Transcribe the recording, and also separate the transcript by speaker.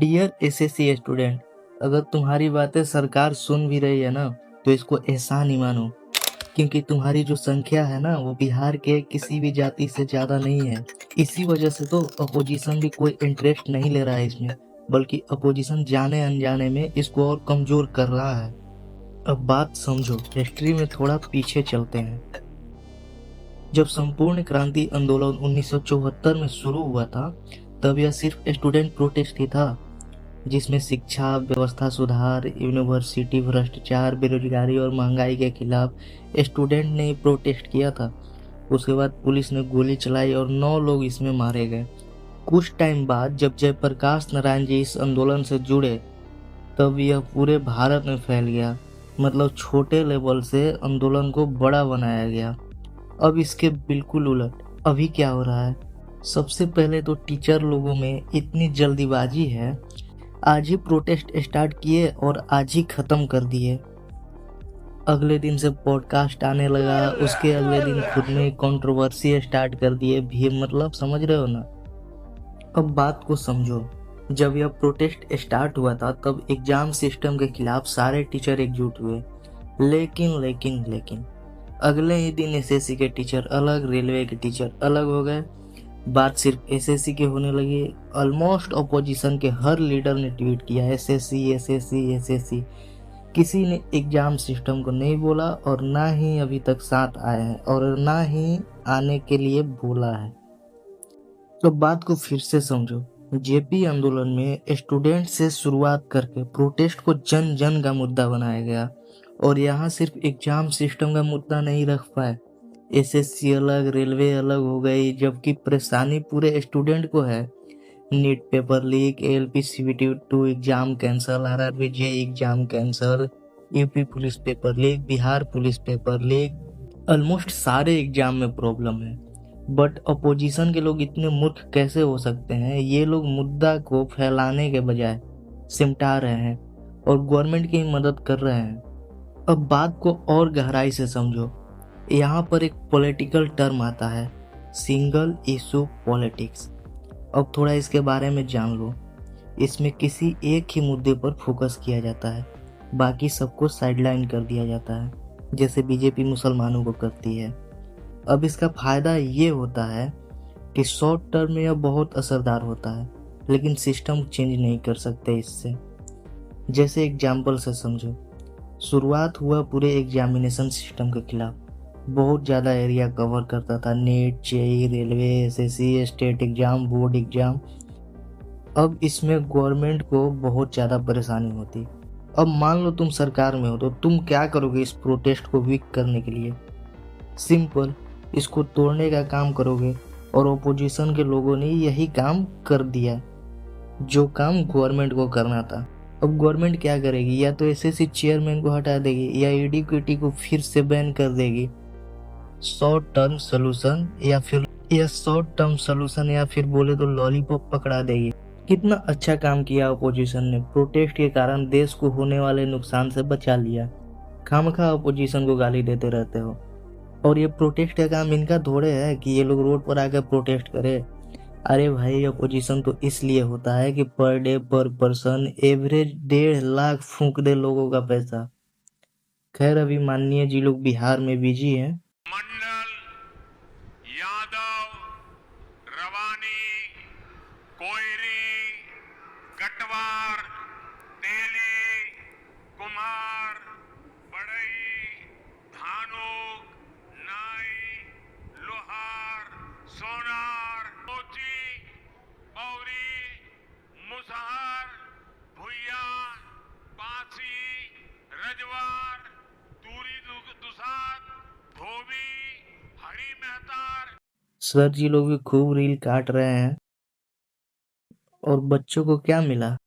Speaker 1: Dear SSC student, अगर तुम्हारी बातें सरकार सुन भी रही है ना, तो इसको एहसान ही मानो, क्योंकि तुम्हारी जो संख्या है ना, वो बिहार के किसी भी जाति से ज़्यादा नहीं है। इसी वजह से तो अपोजिशन भी कोई इंटरेस्ट नहीं ले रहा है इसमें, बल्कि अपोजिशन जाने अनजाने में इसको और कमज़ोर कर रहा है। अब बात समझो, हिस्ट्री में थोड़ा पीछे चलते हैं। जब संपूर्ण क्रांति आंदोलन 1974 में शुरू हुआ था, तब यह सिर्फ स्टूडेंट प्रोटेस्ट ही था, जिसमें शिक्षा व्यवस्था सुधार, यूनिवर्सिटी भ्रष्टाचार, बेरोजगारी और महंगाई के खिलाफ स्टूडेंट ने प्रोटेस्ट किया था। उसके बाद पुलिस ने गोली चलाई और 9 लोग इसमें मारे गए। कुछ टाइम बाद जब जयप्रकाश नारायण जी इस आंदोलन से जुड़े, तब यह पूरे भारत में फैल गया। मतलब छोटे लेवल से आंदोलन को बड़ा बनाया गया। अब इसके बिल्कुल उलट अभी क्या हो रहा है। सबसे पहले तो टीचर लोगों में इतनी जल्दीबाजी है, आज ही प्रोटेस्ट स्टार्ट किए और आज ही खत्म कर दिए। अगले दिन से पॉडकास्ट आने लगा, उसके अगले दिन खुद में कंट्रोवर्सी स्टार्ट कर दिए भी। मतलब समझ रहे हो ना। अब बात को समझो, जब यह प्रोटेस्ट स्टार्ट हुआ था तब एग्जाम सिस्टम के खिलाफ सारे टीचर एकजुट हुए। लेकिन अगले ही दिन एसएससी के टीचर अलग, रेलवे के टीचर अलग हो गए। बात सिर्फ एसएससी के होने लगी। ऑलमोस्ट अपोजिशन के हर लीडर ने ट्वीट किया एसएससी। किसी ने एग्जाम सिस्टम को नहीं बोला और ना ही अभी तक साथ आए हैं और ना ही आने के लिए बोला है। तो बात को फिर से समझो, जेपी आंदोलन में स्टूडेंट से शुरुआत करके प्रोटेस्ट को जन जन का मुद्दा बनाया गया और यहाँ सिर्फ एग्जाम सिस्टम का मुद्दा नहीं रख पाए। एसएससी अलग, रेलवे अलग हो गई, जबकि परेशानी पूरे स्टूडेंट को है। NEET paper leak, ALP CBT 2 exam cancel, RRB JEE exam cancel, UP police paper leak, Bihar police paper leak, almost सारे एग्जाम में प्रॉब्लम है। बट अपोजिशन के लोग इतने मूर्ख कैसे हो सकते हैं। ये लोग मुद्दा को फैलाने के बजाय सिमटा रहे हैं और गवर्नमेंट की मदद कर रहे हैं। अब बात को और गहराई से समझो, यहाँ पर एक पॉलिटिकल टर्म आता है, सिंगल इशू पॉलिटिक्स। अब थोड़ा इसके बारे में जान लो। इसमें किसी एक ही मुद्दे पर फोकस किया जाता है, बाकी सबको साइडलाइन कर दिया जाता है, जैसे बीजेपी मुसलमानों को करती है। अब इसका फायदा ये होता है कि शॉर्ट टर्म में यह बहुत असरदार होता है, लेकिन सिस्टम चेंज नहीं कर सकते इससे। जैसे एग्जाम्पल से समझो, शुरुआत हुआ पूरे एग्जामिनेशन सिस्टम के खिलाफ, बहुत ज़्यादा एरिया कवर करता था, NEET, JEE, railway, SSC, state exam, board exam. अब इसमें गवर्नमेंट को बहुत ज़्यादा परेशानी होती। अब मान लो तुम सरकार में हो, तो तुम क्या करोगे इस प्रोटेस्ट को वीक करने के लिए? सिंपल, इसको तोड़ने का काम करोगे। और ओपोजिशन के लोगों ने यही काम कर दिया, जो काम गवर्नमेंट को करना था। अब गवर्नमेंट क्या करेगी? या तो एसएससी चेयरमैन को हटा देगी, या ईडी क्यूटी को फिर से बैन कर देगी। शॉर्ट टर्म सोल्यूशन या फिर बोले तो लॉलीपॉप पकड़ा देगी। कितना अच्छा काम किया अपोजिशन ने, प्रोटेस्ट के कारण देश को होने वाले नुकसान से बचा लिया। खामखा अपोजिशन को गाली देते रहते हो। और ये प्रोटेस्ट का काम इनका थोड़े है कि ये लोग रोड पर आकर प्रोटेस्ट करे। अरे भाई, अपोजिशन तो इसलिए होता है कि पर डे पर पर्सन एवरेज 1.5 लाख फूंक दे लोगों का पैसा। खैर, अभी माननीय जी लोग बिहार में बिजी हैं।
Speaker 2: मंडल, यादव, रवानी, कोयरी, कटवार, तेली, कुमार, बड़ई, धानुक, नाई, लोहार, सोनार, कोची, पौरी, मुसहर, भुइया, पासी, रजवार, तूरी, दुसाद, धोबी, हरी मेहतार।
Speaker 1: सर जी लोग भी खूब रील काट रहे हैं। और बच्चों को क्या मिला?